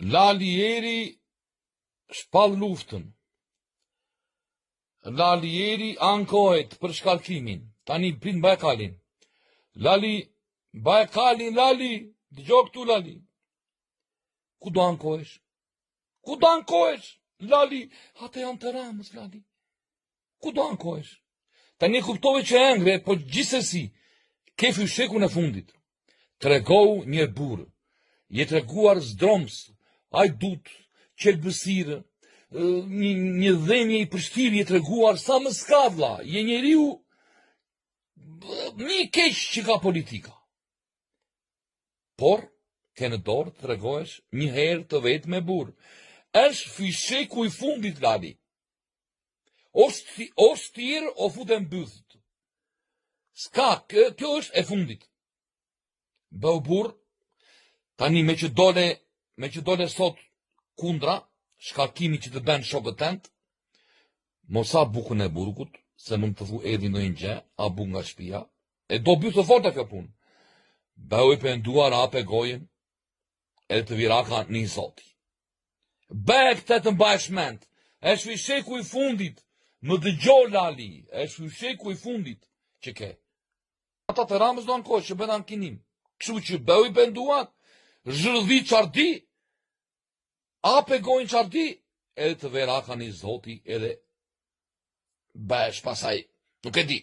Lali Jeri shpall luftën. Lali Jeri ankohet për shkarkimin. Tani prin Bajakalin. Bajakalin, Lali, dëgjoj këtu Lali. Ku do ankohesh? Ku do ankohesh? Lali, ata janë të Ramës, Lali. Ku do ankohesh? Tani kuptove që engre, po gjithsesi, ke fyshekun e fundit. Tregohu një burë. Je treguar zdroms, hajdut, qelbësirë, një dhemje i përshtirë je treguar sa më skadla. Je njeriu një keq që ka politika. Por, ke në dorë të tregohesh një herë të vetë me burë. Është fysheku i fundit, Lali. O shtirë o futen bëthët. Ska, kjo është e fundit. Bëu burë, tani me që dole sot kundra, shkarkimi që të ben shokët tent, mosa bukën e burgut, se mund të thu edhi në një a bu nga shpia, e do bëthë fort e kjo punë. Bëu i penduar ape gojen, e të viraka një zoti. Bëhe këtë të mbajshment, e shvisheku i fundit, më dëgjo Lali, e shvisheku i fundit që ke. Ata të Ramës do ankosh që bëna në kinim. Kështu që bëu i penduar, zhërdi qardi, ape gojnë qardi, edhe të viraka një zoti, edhe bëhesh pasaj, nuk e di.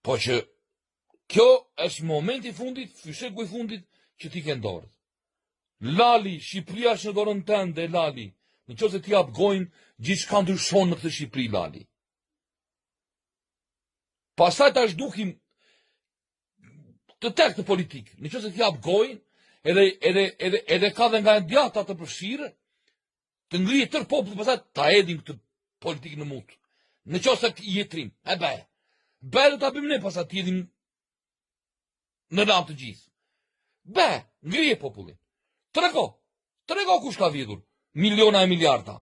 Po që kjo është momenti fundit, fysheku i fundit që ti ke ndorë. Lali, Shqipëria është në dorën tënde, Lali. Në që se ti apgojnë, gjithë ka ndryshon në këtë Shqipëri, Lali. Pasaj të është dukim të tek të politikë. Në që se ti apgojnë, edhe ka dhe nga ndjata të përshire, të ngrije tërë popullë, pasaj ta edhin këtë politikë në mutë. Në që se i jetrim, e bëhe. Bëhe dhe ta bëjmë ne pasaj të jedhin në ramë të gjithë. Bëhe, ngrije popullin. Trego kush ka vjedhur, miliona e miliarda.